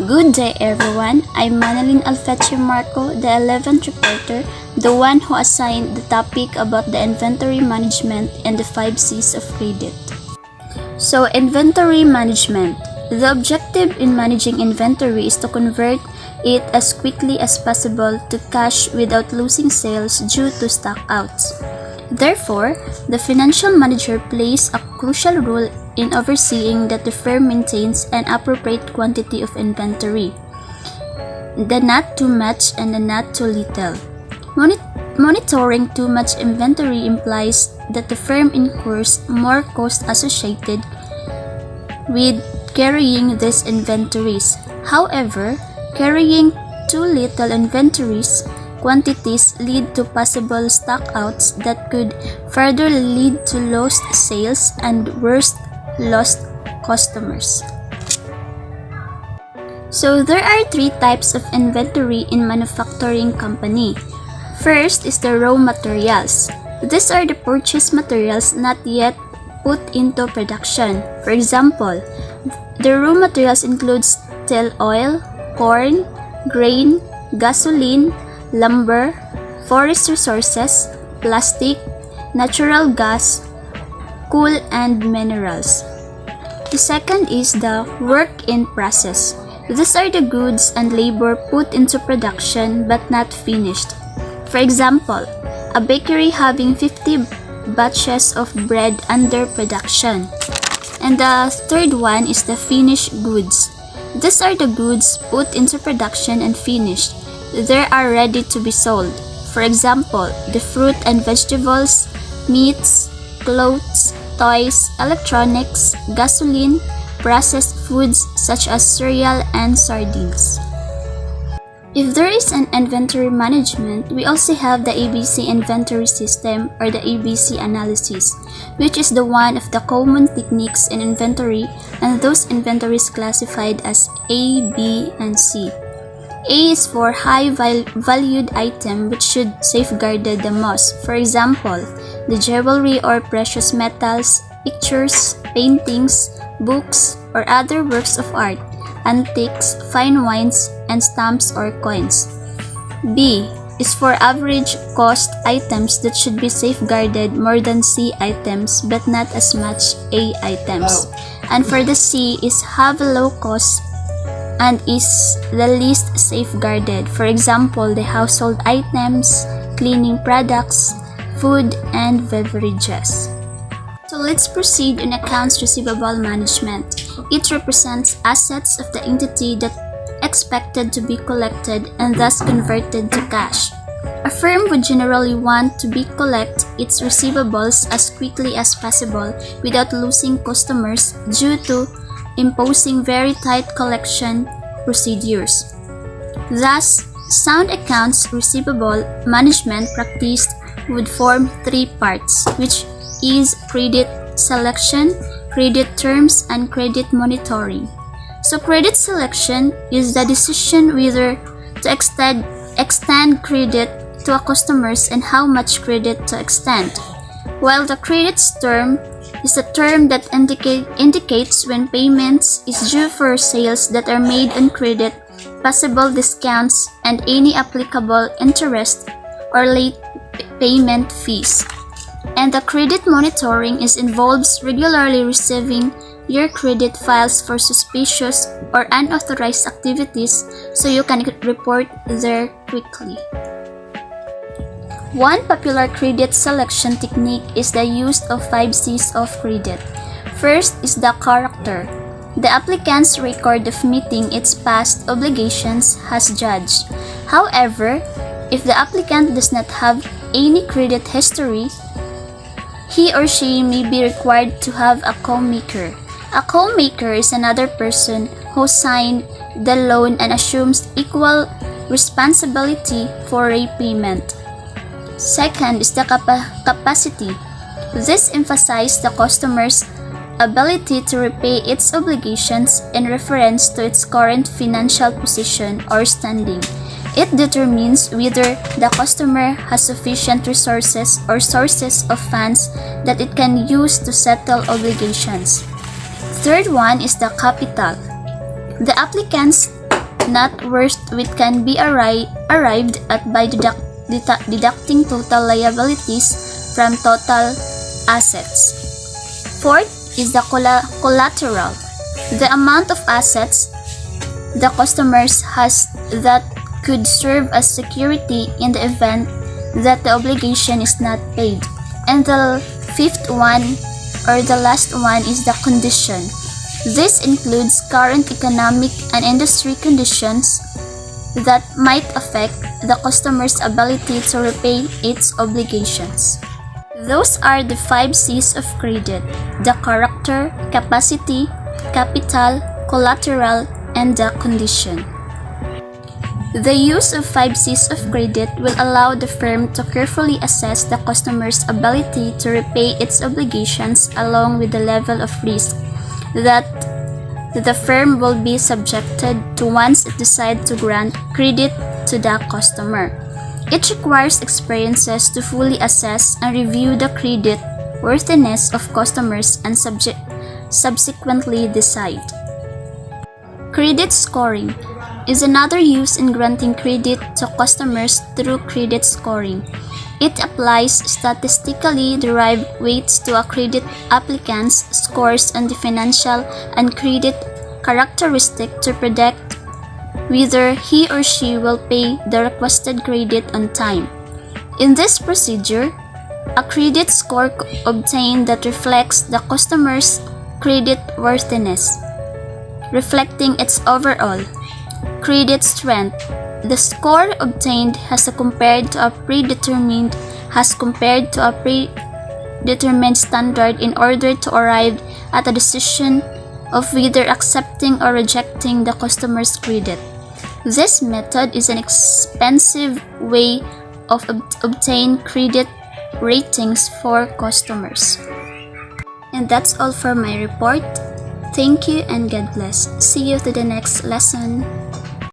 Good day everyone, I'm Manalyn Alfeche Marco, the 11th reporter, the one who assigned the topic about the inventory management and the 5C's of credit. So, inventory management. The objective in managing inventory is to convert it as quickly as possible to cash without losing sales due to stockouts. Therefore, the financial manager plays a crucial role in overseeing that the firm maintains an appropriate quantity of inventory, the not too much and the not too little. Monitoring too much inventory implies that the firm incurs more cost associated with carrying these inventories. However, carrying too little inventories quantities lead to possible stockouts that could further lead to lost sales and worse, lost customers. So there are three types of inventory in manufacturing company. First is the raw materials. These are the purchased materials not yet put into production. For example, the raw materials include steel oil, corn, grain, gasoline, lumber, forest resources, plastic, natural gas, coal, and minerals. The second is the work in process. These are the goods and labor put into production but not finished. For example, a bakery having 50 batches of bread under production. And the third one is the finished goods. These are the goods put into production and finished. They are ready to be sold. For example, the fruit and vegetables, meats, clothes, toys, electronics, gasoline, processed foods such as cereal and sardines. If there is an inventory management, we also have the ABC inventory system or the ABC analysis, which is the one of the common techniques in inventory, and those inventories classified as A, B, and C. A is for high valued item which should safeguarded the most. For example, the jewelry or precious metals, pictures, paintings, books, or other works of art, antiques, fine wines, and stamps or coins. B is for average cost items that should be safeguarded more than C items but not as much A items. And for the C is have a low cost and is the least safeguarded. For example, the household items, cleaning products, food, and beverages. So let's proceed in accounts receivable management. It represents assets of the entity that expected to be collected and thus converted to cash. A firm would generally want to collect its receivables as quickly as possible without losing customers due to imposing very tight collection procedures. Thus, sound accounts receivable management practiced would form three parts, which is credit selection, credit terms, and credit monitoring. So credit selection is the decision whether to extend credit to a customers and how much credit to extend, while the credit term is a term that indicates when payments is due for sales that are made on credit, possible discounts, and any applicable interest or late payment fees. And the credit monitoring involves regularly receiving your credit files for suspicious or unauthorized activities so you can report there quickly. One popular credit selection technique is the use of 5C's of credit. First is the character. The applicant's record of meeting its past obligations has judged. However, if the applicant does not have any credit history, he or she may be required to have a co-maker. A co-maker is another person who signed the loan and assumes equal responsibility for repayment. Second is the capacity. This emphasizes the customer's ability to repay its obligations in reference to its current financial position or standing. It determines whether the customer has sufficient resources or sources of funds that it can use to settle obligations. Third one is the capital. The applicant's net worth which can be arrived at by deducting total liabilities from total assets. Fourth is the collateral, the amount of assets the customers has that could serve as security in the event that the obligation is not paid. And the fifth one, or the last one, is the condition. This includes current economic and industry conditions that might affect the customer's ability to repay its obligations. Those are the 5 C's of credit: the character, capacity, capital, collateral, and the condition. The use of 5 C's of credit will allow the firm to carefully assess the customer's ability to repay its obligations along with the level of risk that the firm will be subjected to once it decides to grant credit to the customer. It requires experiences to fully assess and review the credit worthiness of customers and subsequently decide. Credit scoring is another use in granting credit to customers through credit scoring. It applies statistically derived weights to a credit applicant's scores on the financial and credit characteristic to predict whether he or she will pay the requested credit on time. In this procedure, a credit score obtained that reflects the customer's credit worthiness, reflecting its overall credit strength. The score obtained has compared to a predetermined standard in order to arrive at a decision of whether accepting or rejecting the customer's credit. This method is an expensive way of obtain credit ratings for customers. And that's all for my report. Thank you and God bless. See you to the next lesson.